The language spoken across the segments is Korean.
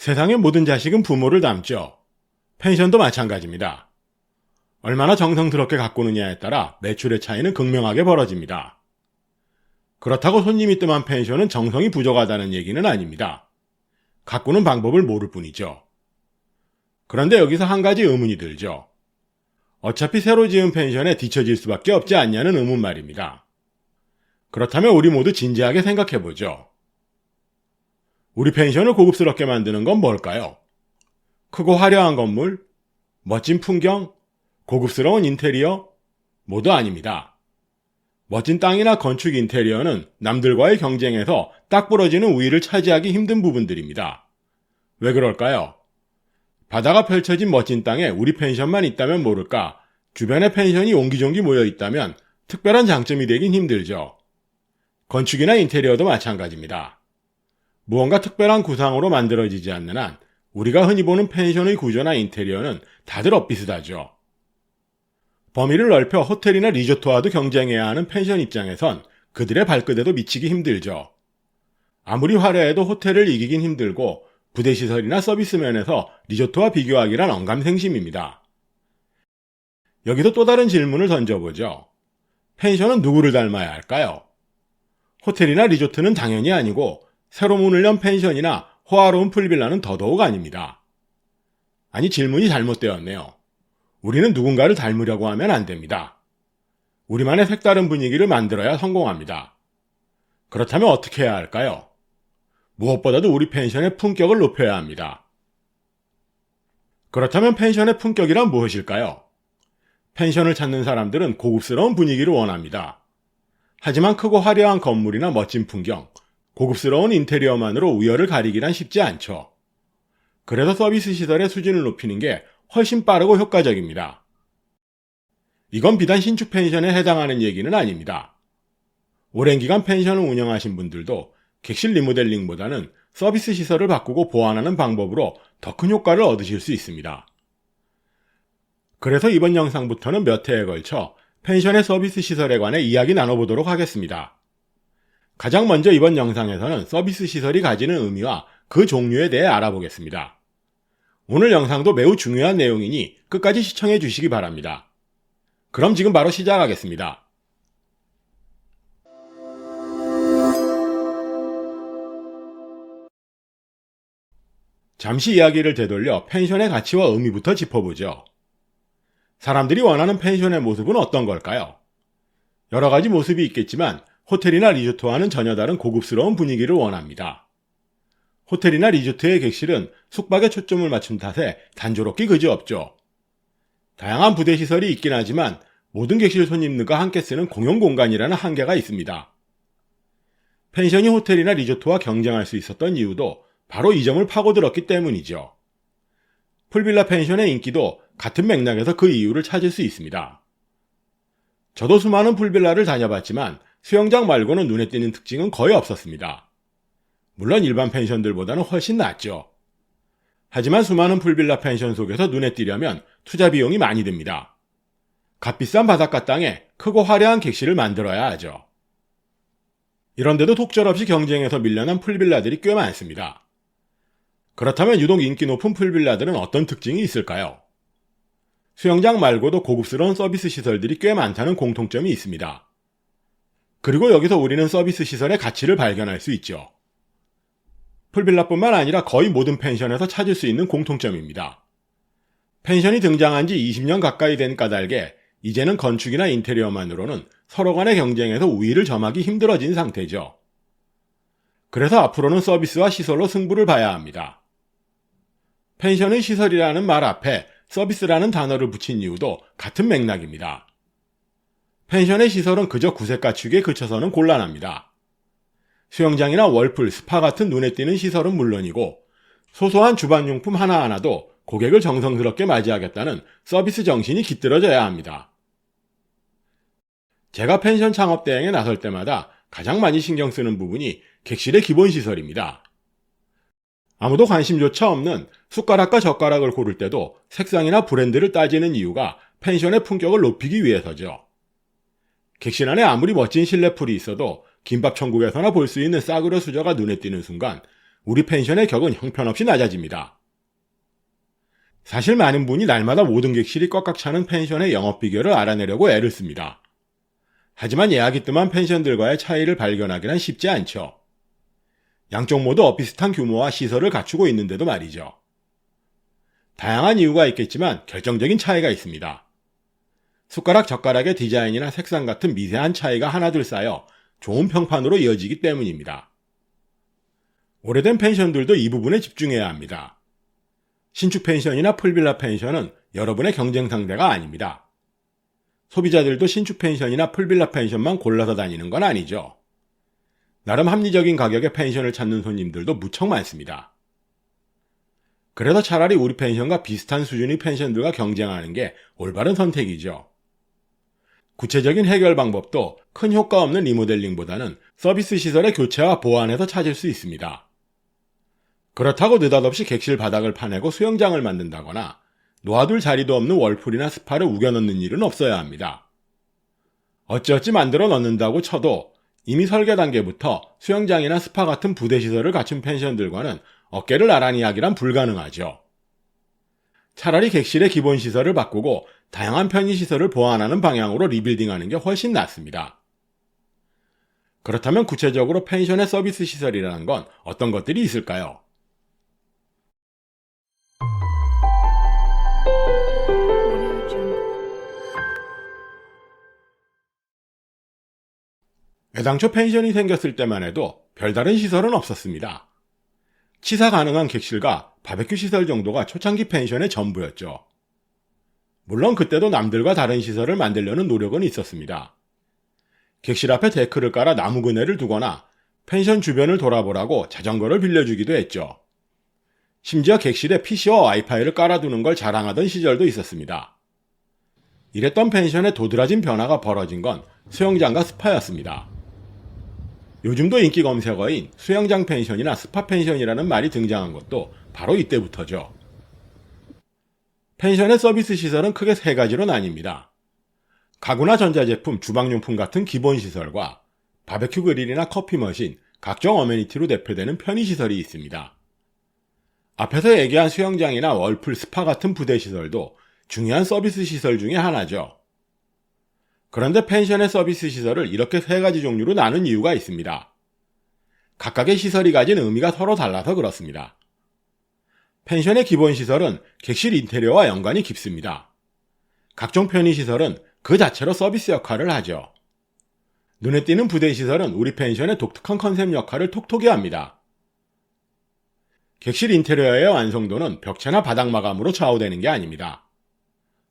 세상의 모든 자식은 부모를 닮죠. 펜션도 마찬가지입니다. 얼마나 정성스럽게 가꾸느냐에 따라 매출의 차이는 극명하게 벌어집니다. 그렇다고 손님이 뜸한 펜션은 정성이 부족하다는 얘기는 아닙니다. 가꾸는 방법을 모를 뿐이죠. 그런데 여기서 한 가지 의문이 들죠. 어차피 새로 지은 펜션에 뒤처질 수밖에 없지 않냐는 의문 말입니다. 그렇다면 우리 모두 진지하게 생각해보죠. 우리 펜션을 고급스럽게 만드는 건 뭘까요? 크고 화려한 건물, 멋진 풍경, 고급스러운 인테리어? 모두 아닙니다. 멋진 땅이나 건축 인테리어는 남들과의 경쟁에서 딱 부러지는 우위를 차지하기 힘든 부분들입니다. 왜 그럴까요? 바다가 펼쳐진 멋진 땅에 우리 펜션만 있다면 모를까, 주변에 펜션이 옹기종기 모여 있다면 특별한 장점이 되긴 힘들죠. 건축이나 인테리어도 마찬가지입니다. 무언가 특별한 구상으로 만들어지지 않는 한 우리가 흔히 보는 펜션의 구조나 인테리어는 다들 엇비슷하죠. 범위를 넓혀 호텔이나 리조트와도 경쟁해야 하는 펜션 입장에선 그들의 발끝에도 미치기 힘들죠. 아무리 화려해도 호텔을 이기긴 힘들고 부대시설이나 서비스 면에서 리조트와 비교하기란 언감생심입니다. 여기서 또 다른 질문을 던져보죠. 펜션은 누구를 닮아야 할까요? 호텔이나 리조트는 당연히 아니고 새로 문을 연 펜션이나 호화로운 풀빌라는 더더욱 아닙니다. 아니, 질문이 잘못되었네요. 우리는 누군가를 닮으려고 하면 안 됩니다. 우리만의 색다른 분위기를 만들어야 성공합니다. 그렇다면 어떻게 해야 할까요? 무엇보다도 우리 펜션의 품격을 높여야 합니다. 그렇다면 펜션의 품격이란 무엇일까요? 펜션을 찾는 사람들은 고급스러운 분위기를 원합니다. 하지만 크고 화려한 건물이나 멋진 풍경, 고급스러운 인테리어만으로 우열을 가리기란 쉽지 않죠. 그래서 서비스 시설의 수준을 높이는 게 훨씬 빠르고 효과적입니다. 이건 비단 신축 펜션에 해당하는 얘기는 아닙니다. 오랜 기간 펜션을 운영하신 분들도 객실 리모델링보다는 서비스 시설을 바꾸고 보완하는 방법으로 더 큰 효과를 얻으실 수 있습니다. 그래서 이번 영상부터는 몇 회에 걸쳐 펜션의 서비스 시설에 관해 이야기 나눠보도록 하겠습니다. 가장 먼저 이번 영상에서는 서비스 시설이 가지는 의미와 그 종류에 대해 알아보겠습니다. 오늘 영상도 매우 중요한 내용이니 끝까지 시청해 주시기 바랍니다. 그럼 지금 바로 시작하겠습니다. 잠시 이야기를 되돌려 펜션의 가치와 의미부터 짚어보죠. 사람들이 원하는 펜션의 모습은 어떤 걸까요? 여러 가지 모습이 있겠지만 호텔이나 리조트와는 전혀 다른 고급스러운 분위기를 원합니다. 호텔이나 리조트의 객실은 숙박에 초점을 맞춘 탓에 단조롭기 그지없죠. 다양한 부대시설이 있긴 하지만 모든 객실 손님들과 함께 쓰는 공용 공간이라는 한계가 있습니다. 펜션이 호텔이나 리조트와 경쟁할 수 있었던 이유도 바로 이 점을 파고들었기 때문이죠. 풀빌라 펜션의 인기도 같은 맥락에서 그 이유를 찾을 수 있습니다. 저도 수많은 풀빌라를 다녀봤지만 수영장 말고는 눈에 띄는 특징은 거의 없었습니다. 물론 일반 펜션들보다는 훨씬 낫죠. 하지만 수많은 풀빌라 펜션 속에서 눈에 띄려면 투자 비용이 많이 듭니다. 값비싼 바닷가 땅에 크고 화려한 객실을 만들어야 하죠. 이런데도 속절없이 경쟁에서 밀려난 풀빌라들이 꽤 많습니다. 그렇다면 유독 인기 높은 풀빌라들은 어떤 특징이 있을까요? 수영장 말고도 고급스러운 서비스 시설들이 꽤 많다는 공통점이 있습니다. 그리고 여기서 우리는 서비스 시설의 가치를 발견할 수 있죠. 풀빌라뿐만 아니라 거의 모든 펜션에서 찾을 수 있는 공통점입니다. 펜션이 등장한 지 20년 가까이 된 까닭에 이제는 건축이나 인테리어만으로는 서로 간의 경쟁에서 우위를 점하기 힘들어진 상태죠. 그래서 앞으로는 서비스와 시설로 승부를 봐야 합니다. 펜션의 시설이라는 말 앞에 서비스라는 단어를 붙인 이유도 같은 맥락입니다. 펜션의 시설은 그저 구색 갖추기에 그쳐서는 곤란합니다. 수영장이나 월풀, 스파 같은 눈에 띄는 시설은 물론이고 소소한 주방용품 하나하나도 고객을 정성스럽게 맞이하겠다는 서비스 정신이 깃들어져야 합니다. 제가 펜션 창업 대행에 나설 때마다 가장 많이 신경 쓰는 부분이 객실의 기본 시설입니다. 아무도 관심조차 없는 숟가락과 젓가락을 고를 때도 색상이나 브랜드를 따지는 이유가 펜션의 품격을 높이기 위해서죠. 객실 안에 아무리 멋진 실내풀이 있어도 김밥 천국에서나 볼 수 있는 싸구려 수저가 눈에 띄는 순간 우리 펜션의 격은 형편없이 낮아집니다. 사실 많은 분이 날마다 모든 객실이 꽉꽉 차는 펜션의 영업 비결을 알아내려고 애를 씁니다. 하지만 예약이 뜸한 펜션들과의 차이를 발견하기는 쉽지 않죠. 양쪽 모두 비슷한 규모와 시설을 갖추고 있는데도 말이죠. 다양한 이유가 있겠지만 결정적인 차이가 있습니다. 숟가락 젓가락의 디자인이나 색상 같은 미세한 차이가 하나둘 쌓여 좋은 평판으로 이어지기 때문입니다. 오래된 펜션들도 이 부분에 집중해야 합니다. 신축 펜션이나 풀빌라 펜션은 여러분의 경쟁 상대가 아닙니다. 소비자들도 신축 펜션이나 풀빌라 펜션만 골라서 다니는 건 아니죠. 나름 합리적인 가격의 펜션을 찾는 손님들도 무척 많습니다. 그래서 차라리 우리 펜션과 비슷한 수준의 펜션들과 경쟁하는 게 올바른 선택이죠. 구체적인 해결 방법도 큰 효과 없는 리모델링보다는 서비스 시설의 교체와 보완에서 찾을 수 있습니다. 그렇다고 느닷없이 객실 바닥을 파내고 수영장을 만든다거나 놓아둘 자리도 없는 월풀이나 스파를 우겨넣는 일은 없어야 합니다. 어찌어찌 만들어 넣는다고 쳐도 이미 설계 단계부터 수영장이나 스파 같은 부대시설을 갖춘 펜션들과는 어깨를 나란히 하기란 불가능하죠. 차라리 객실의 기본 시설을 바꾸고 다양한 편의시설을 보완하는 방향으로 리빌딩하는 게 훨씬 낫습니다. 그렇다면 구체적으로 펜션의 서비스 시설이라는 건 어떤 것들이 있을까요? 애당초 펜션이 생겼을 때만 해도 별다른 시설은 없었습니다. 치사 가능한 객실과 바베큐 시설 정도가 초창기 펜션의 전부였죠. 물론 그때도 남들과 다른 시설을 만들려는 노력은 있었습니다. 객실 앞에 데크를 깔아 나무 그네를 두거나 펜션 주변을 돌아보라고 자전거를 빌려주기도 했죠. 심지어 객실에 PC와 와이파이를 깔아두는 걸 자랑하던 시절도 있었습니다. 이랬던 펜션에 도드라진 변화가 벌어진 건 수영장과 스파였습니다. 요즘도 인기 검색어인 수영장 펜션이나 스파 펜션이라는 말이 등장한 것도 바로 이때부터죠. 펜션의 서비스 시설은 크게 세 가지로 나뉩니다. 가구나 전자제품, 주방용품 같은 기본 시설과 바베큐 그릴이나 커피 머신, 각종 어메니티로 대표되는 편의시설이 있습니다. 앞에서 얘기한 수영장이나 월풀, 스파 같은 부대시설도 중요한 서비스 시설 중에 하나죠. 그런데 펜션의 서비스 시설을 이렇게 세 가지 종류로 나눈 이유가 있습니다. 각각의 시설이 가진 의미가 서로 달라서 그렇습니다. 펜션의 기본 시설은 객실 인테리어와 연관이 깊습니다. 각종 편의시설은 그 자체로 서비스 역할을 하죠. 눈에 띄는 부대시설은 우리 펜션의 독특한 컨셉 역할을 톡톡히 합니다. 객실 인테리어의 완성도는 벽체나 바닥 마감으로 좌우되는 게 아닙니다.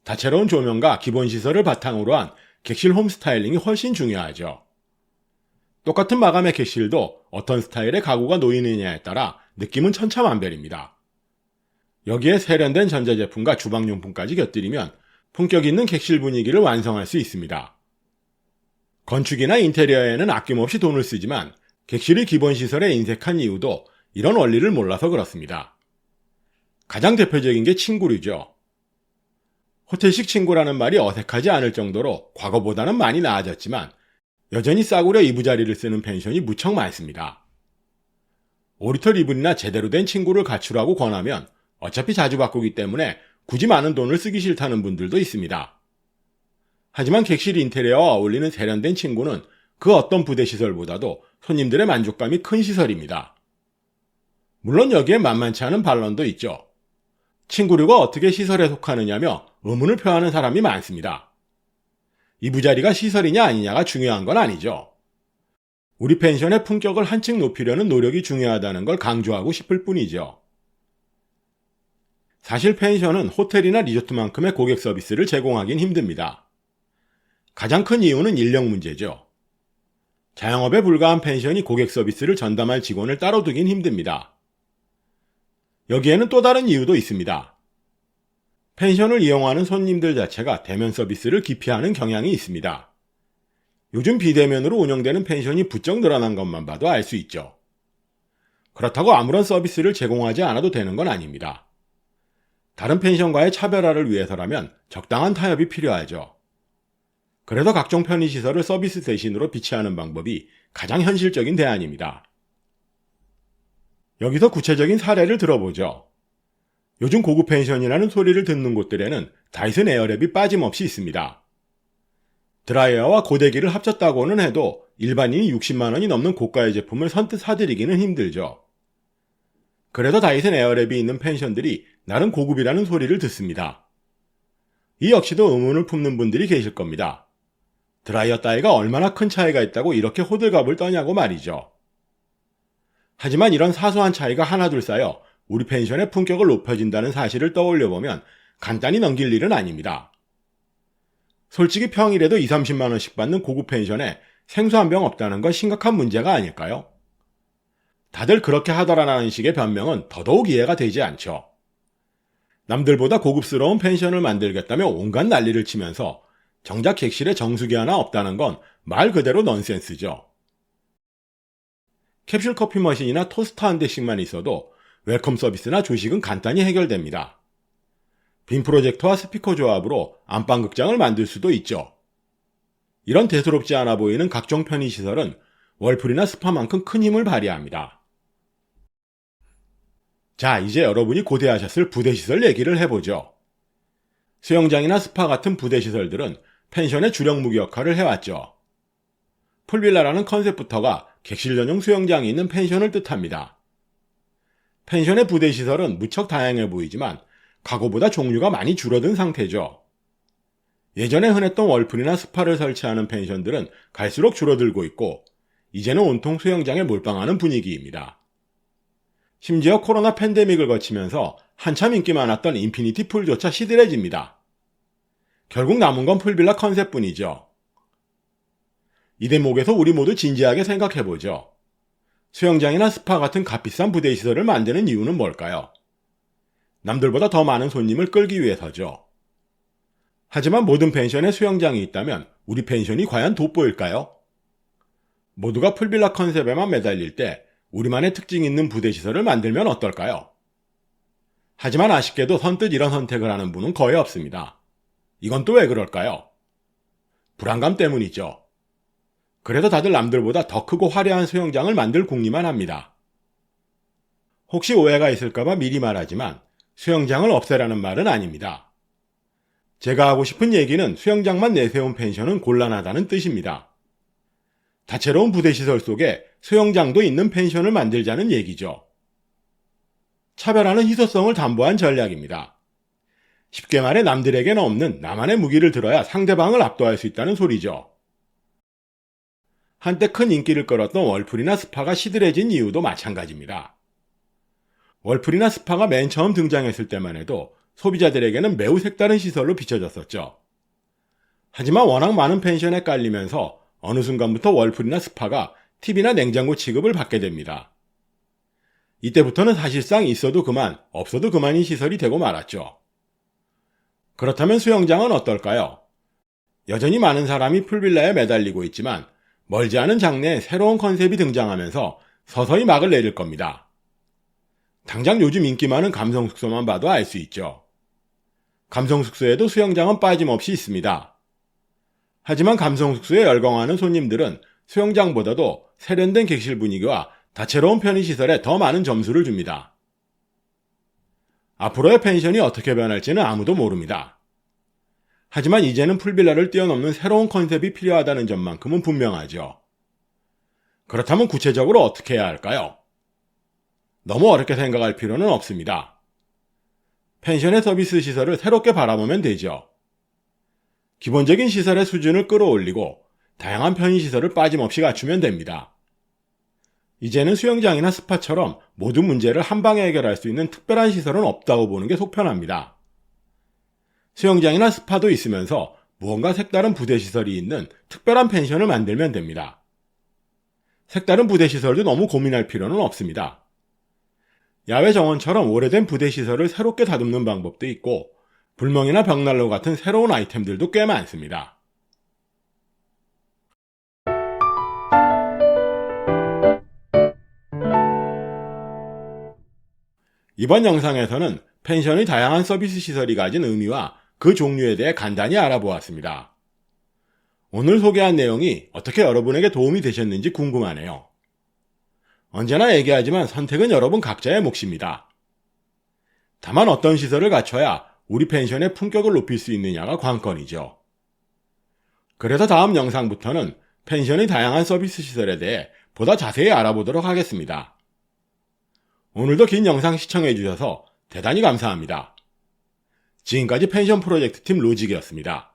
다채로운 조명과 기본 시설을 바탕으로 한 객실 홈 스타일링이 훨씬 중요하죠. 똑같은 마감의 객실도 어떤 스타일의 가구가 놓이느냐에 따라 느낌은 천차만별입니다. 여기에 세련된 전자제품과 주방용품까지 곁들이면 품격 있는 객실 분위기를 완성할 수 있습니다. 건축이나 인테리어에는 아낌없이 돈을 쓰지만 객실의 기본 시설에 인색한 이유도 이런 원리를 몰라서 그렇습니다. 가장 대표적인 게 침구류죠. 호텔식 침구라는 말이 어색하지 않을 정도로 과거보다는 많이 나아졌지만 여전히 싸구려 이부자리를 쓰는 펜션이 무척 많습니다. 오리털 이불이나 제대로 된 침구를 갖추라고 권하면 어차피 자주 바꾸기 때문에 굳이 많은 돈을 쓰기 싫다는 분들도 있습니다. 하지만 객실 인테리어와 어울리는 세련된 침구는 그 어떤 부대시설보다도 손님들의 만족감이 큰 시설입니다. 물론 여기에 만만치 않은 반론도 있죠. 침구류가 어떻게 시설에 속하느냐며 의문을 표하는 사람이 많습니다. 이부자리가 시설이냐 아니냐가 중요한 건 아니죠. 우리 펜션의 품격을 한층 높이려는 노력이 중요하다는 걸 강조하고 싶을 뿐이죠. 사실 펜션은 호텔이나 리조트만큼의 고객 서비스를 제공하긴 힘듭니다. 가장 큰 이유는 인력 문제죠. 자영업에 불과한 펜션이 고객 서비스를 전담할 직원을 따로 두긴 힘듭니다. 여기에는 또 다른 이유도 있습니다. 펜션을 이용하는 손님들 자체가 대면 서비스를 기피하는 경향이 있습니다. 요즘 비대면으로 운영되는 펜션이 부쩍 늘어난 것만 봐도 알 수 있죠. 그렇다고 아무런 서비스를 제공하지 않아도 되는 건 아닙니다. 다른 펜션과의 차별화를 위해서라면 적당한 타협이 필요하죠. 그래서 각종 편의시설을 서비스 대신으로 비치하는 방법이 가장 현실적인 대안입니다. 여기서 구체적인 사례를 들어보죠. 요즘 고급 펜션이라는 소리를 듣는 곳들에는 다이슨 에어랩이 빠짐없이 있습니다. 드라이어와 고데기를 합쳤다고는 해도 일반인이 60만 원이 넘는 고가의 제품을 선뜻 사들이기는 힘들죠. 그래서 다이슨 에어랩이 있는 펜션들이 나름 고급이라는 소리를 듣습니다. 이 역시도 의문을 품는 분들이 계실 겁니다. 드라이어 따위가 얼마나 큰 차이가 있다고 이렇게 호들갑을 떠냐고 말이죠. 하지만 이런 사소한 차이가 하나둘 쌓여 우리 펜션의 품격을 높여준다는 사실을 떠올려보면 간단히 넘길 일은 아닙니다. 솔직히 평일에도 20, 30만 원씩 받는 고급 펜션에 생수 한 병 없다는 건 심각한 문제가 아닐까요? 다들 그렇게 하더라라는 식의 변명은 더더욱 이해가 되지 않죠. 남들보다 고급스러운 펜션을 만들겠다며 온갖 난리를 치면서 정작 객실에 정수기 하나 없다는 건 말 그대로 넌센스죠. 캡슐 커피 머신이나 토스터 한 대씩만 있어도 웰컴 서비스나 조식은 간단히 해결됩니다. 빔 프로젝터와 스피커 조합으로 안방극장을 만들 수도 있죠. 이런 대수롭지 않아 보이는 각종 편의시설은 월풀이나 스파만큼 큰 힘을 발휘합니다. 자, 이제 여러분이 고대하셨을 부대시설 얘기를 해보죠. 수영장이나 스파 같은 부대시설들은 펜션의 주력무기 역할을 해왔죠. 풀빌라라는 컨셉부터가 객실 전용 수영장이 있는 펜션을 뜻합니다. 펜션의 부대시설은 무척 다양해 보이지만 과거보다 종류가 많이 줄어든 상태죠. 예전에 흔했던 월풀이나 스파를 설치하는 펜션들은 갈수록 줄어들고 있고 이제는 온통 수영장에 몰빵하는 분위기입니다. 심지어 코로나 팬데믹을 거치면서 한참 인기 많았던 인피니티 풀조차 시들해집니다. 결국 남은 건 풀빌라 컨셉뿐이죠. 이 대목에서 우리 모두 진지하게 생각해보죠. 수영장이나 스파 같은 값비싼 부대시설을 만드는 이유는 뭘까요? 남들보다 더 많은 손님을 끌기 위해서죠. 하지만 모든 펜션에 수영장이 있다면 우리 펜션이 과연 돋보일까요? 모두가 풀빌라 컨셉에만 매달릴 때 우리만의 특징 있는 부대시설을 만들면 어떨까요? 하지만 아쉽게도 선뜻 이런 선택을 하는 분은 거의 없습니다. 이건 또 왜 그럴까요? 불안감 때문이죠. 그래서 다들 남들보다 더 크고 화려한 수영장을 만들 궁리만 합니다. 혹시 오해가 있을까봐 미리 말하지만 수영장을 없애라는 말은 아닙니다. 제가 하고 싶은 얘기는 수영장만 내세운 펜션은 곤란하다는 뜻입니다. 다채로운 부대시설 속에 수영장도 있는 펜션을 만들자는 얘기죠. 차별화는 희소성을 담보한 전략입니다. 쉽게 말해 남들에게는 없는 나만의 무기를 들어야 상대방을 압도할 수 있다는 소리죠. 한때 큰 인기를 끌었던 월풀이나 스파가 시들해진 이유도 마찬가지입니다. 월풀이나 스파가 맨 처음 등장했을 때만 해도 소비자들에게는 매우 색다른 시설로 비춰졌었죠. 하지만 워낙 많은 펜션에 깔리면서 어느 순간부터 월풀이나 스파가 TV나 냉장고 취급을 받게 됩니다. 이때부터는 사실상 있어도 그만, 없어도 그만인 시설이 되고 말았죠. 그렇다면 수영장은 어떨까요? 여전히 많은 사람이 풀빌라에 매달리고 있지만 멀지 않은 장래에 새로운 컨셉이 등장하면서 서서히 막을 내릴 겁니다. 당장 요즘 인기 많은 감성숙소만 봐도 알 수 있죠. 감성숙소에도 수영장은 빠짐없이 있습니다. 하지만 감성숙소에 열광하는 손님들은 수영장보다도 세련된 객실 분위기와 다채로운 편의시설에 더 많은 점수를 줍니다. 앞으로의 펜션이 어떻게 변할지는 아무도 모릅니다. 하지만 이제는 풀빌라를 뛰어넘는 새로운 컨셉이 필요하다는 점만큼은 분명하죠. 그렇다면 구체적으로 어떻게 해야 할까요? 너무 어렵게 생각할 필요는 없습니다. 펜션의 서비스 시설을 새롭게 바라보면 되죠. 기본적인 시설의 수준을 끌어올리고 다양한 편의시설을 빠짐없이 갖추면 됩니다. 이제는 수영장이나 스파처럼 모든 문제를 한 방에 해결할 수 있는 특별한 시설은 없다고 보는 게 속편합니다. 수영장이나 스파도 있으면서 무언가 색다른 부대시설이 있는 특별한 펜션을 만들면 됩니다. 색다른 부대시설도 너무 고민할 필요는 없습니다. 야외 정원처럼 오래된 부대시설을 새롭게 다듬는 방법도 있고 불멍이나 벽난로 같은 새로운 아이템들도 꽤 많습니다. 이번 영상에서는 펜션의 다양한 서비스 시설이 가진 의미와 그 종류에 대해 간단히 알아보았습니다. 오늘 소개한 내용이 어떻게 여러분에게 도움이 되셨는지 궁금하네요. 언제나 얘기하지만 선택은 여러분 각자의 몫입니다. 다만 어떤 시설을 갖춰야 우리 펜션의 품격을 높일 수 있느냐가 관건이죠. 그래서 다음 영상부터는 펜션의 다양한 서비스 시설에 대해 보다 자세히 알아보도록 하겠습니다. 오늘도 긴 영상 시청해주셔서 대단히 감사합니다. 지금까지 펜션 프로젝트 팀 로직이었습니다.